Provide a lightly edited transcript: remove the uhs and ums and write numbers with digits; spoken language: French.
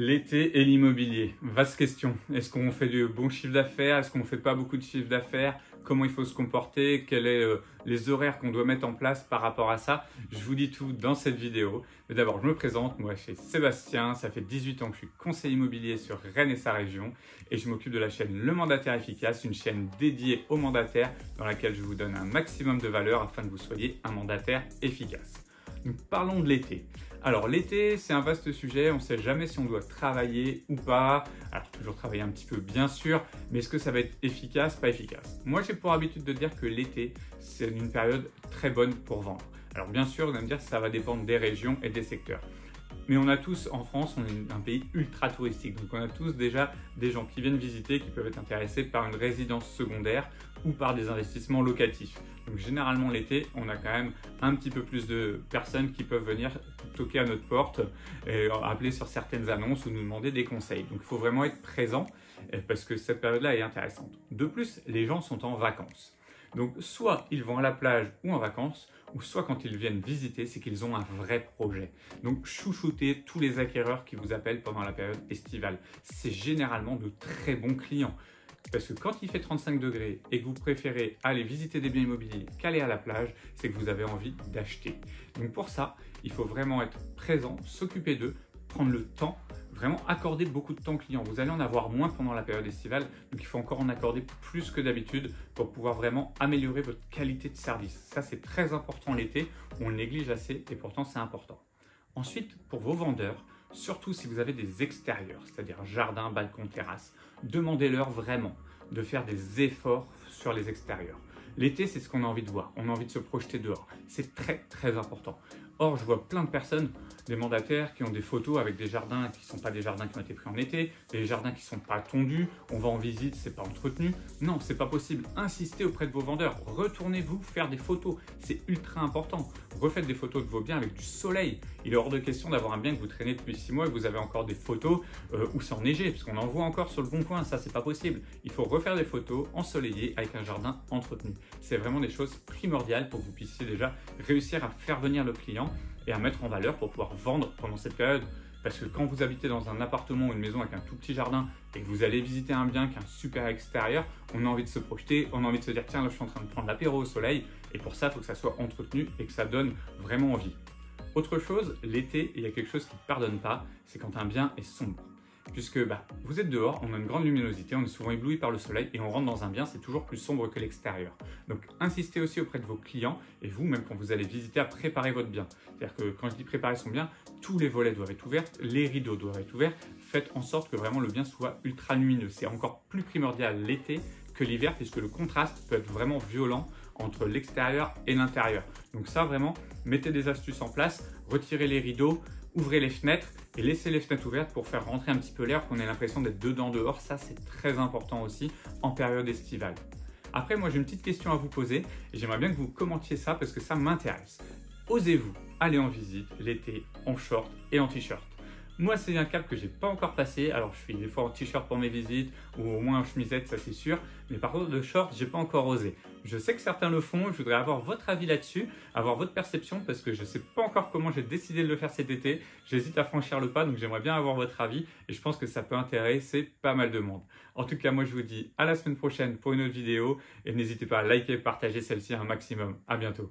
L'été et l'immobilier, vaste question. Est-ce qu'on fait du bon chiffre d'affaires? Est-ce qu'on ne fait pas beaucoup de chiffre d'affaires? Comment il faut se comporter? Quels sont les horaires qu'on doit mettre en place par rapport à ça? Je vous dis tout dans cette vidéo. Mais d'abord, je me présente. Moi, je suis Sébastien. Ça fait 18 ans que je suis conseiller immobilier sur Rennes et sa région. Et je m'occupe de la chaîne Le Mandataire Efficace, une chaîne dédiée aux mandataires dans laquelle je vous donne un maximum de valeur afin que vous soyez un mandataire efficace. Donc, parlons de l'été. Alors l'été, c'est un vaste sujet, on ne sait jamais si on doit travailler ou pas. Alors toujours travailler un petit peu bien sûr, mais est-ce que ça va être efficace, pas efficace? Moi j'ai pour habitude de dire que l'été, c'est une période très bonne pour vendre. Alors bien sûr, vous allez me dire que ça va dépendre des régions et des secteurs. Mais on a tous, en France, on est un pays ultra touristique. Donc on a tous déjà des gens qui viennent visiter, qui peuvent être intéressés par une résidence secondaire ou par des investissements locatifs. Donc généralement l'été, on a quand même un petit peu plus de personnes qui peuvent venir toquer à notre porte, et appeler sur certaines annonces ou nous demander des conseils. Donc il faut vraiment être présent parce que cette période-là est intéressante. De plus, les gens sont en vacances. Donc soit ils vont à la plage ou en vacances, ou soit quand ils viennent visiter, c'est qu'ils ont un vrai projet. Donc chouchoutez tous les acquéreurs qui vous appellent pendant la période estivale. C'est généralement de très bons clients. Parce que quand il fait 35 degrés et que vous préférez aller visiter des biens immobiliers qu'aller à la plage, c'est que vous avez envie d'acheter. Donc pour ça, il faut vraiment être présent, s'occuper d'eux, prendre le temps, vraiment accorder beaucoup de temps client. Vous allez en avoir moins pendant la période estivale, donc il faut encore en accorder plus que d'habitude pour pouvoir vraiment améliorer votre qualité de service. Ça, c'est très important l'été, on le néglige assez et pourtant c'est important. Ensuite, pour vos vendeurs, surtout si vous avez des extérieurs, c'est-à-dire jardin, balcon, terrasse, demandez-leur vraiment de faire des efforts sur les extérieurs. L'été, c'est ce qu'on a envie de voir, on a envie de se projeter dehors. C'est très très important. Or, je vois plein de personnes, des mandataires qui ont des photos avec des jardins qui ne sont pas des jardins qui ont été pris en été, des jardins qui ne sont pas tondus, on va en visite, c'est pas entretenu. Non, c'est pas possible. Insistez auprès de vos vendeurs, retournez-vous faire des photos, c'est ultra important. Refaites des photos de vos biens avec du soleil. Il est hors de question d'avoir un bien que vous traînez depuis 6 mois et que vous avez encore des photos où c'est enneigé, parce qu'on en voit encore sur le bon coin, ça c'est pas possible. Il faut refaire des photos ensoleillées avec un jardin entretenu. C'est vraiment des choses primordiales pour que vous puissiez déjà réussir à faire venir le client et à mettre en valeur pour pouvoir vendre pendant cette période. Parce que quand vous habitez dans un appartement ou une maison avec un tout petit jardin et que vous allez visiter un bien qui a un super extérieur, on a envie de se projeter, on a envie de se dire tiens là je suis en train de prendre l'apéro au soleil, et pour ça il faut que ça soit entretenu et que ça donne vraiment envie. Autre chose, l'été, il y a quelque chose qui ne pardonne pas, c'est quand un bien est sombre. Puisque vous êtes dehors, on a une grande luminosité, on est souvent ébloui par le soleil et on rentre dans un bien, c'est toujours plus sombre que l'extérieur. Donc insistez aussi auprès de vos clients et vous, même quand vous allez visiter, à préparer votre bien. C'est-à-dire que quand je dis préparer son bien, tous les volets doivent être ouverts, les rideaux doivent être ouverts. Faites en sorte que vraiment le bien soit ultra lumineux. C'est encore plus primordial l'été que l'hiver puisque le contraste peut être vraiment violent entre l'extérieur et l'intérieur. Donc ça vraiment, mettez des astuces en place, retirez les rideaux, ouvrez les fenêtres et laissez les fenêtres ouvertes pour faire rentrer un petit peu l'air, qu'on ait l'impression d'être dedans dehors. Ça, c'est très important aussi en période estivale. Après, moi, j'ai une petite question à vous poser et j'aimerais bien que vous commentiez ça parce que ça m'intéresse. Osez-vous aller en visite l'été en short et en t-shirt? Moi, c'est un cap que j'ai pas encore passé. Alors, je suis des fois en t-shirt pour mes visites ou au moins en chemisette, ça c'est sûr. Mais par contre, de short, j'ai pas encore osé. Je sais que certains le font. Je voudrais avoir votre avis là-dessus, avoir votre perception parce que je sais pas encore comment j'ai décidé de le faire cet été. J'hésite à franchir le pas, donc j'aimerais bien avoir votre avis et je pense que ça peut intéresser pas mal de monde. En tout cas, moi, je vous dis à la semaine prochaine pour une autre vidéo et n'hésitez pas à liker et partager celle-ci un maximum. À bientôt.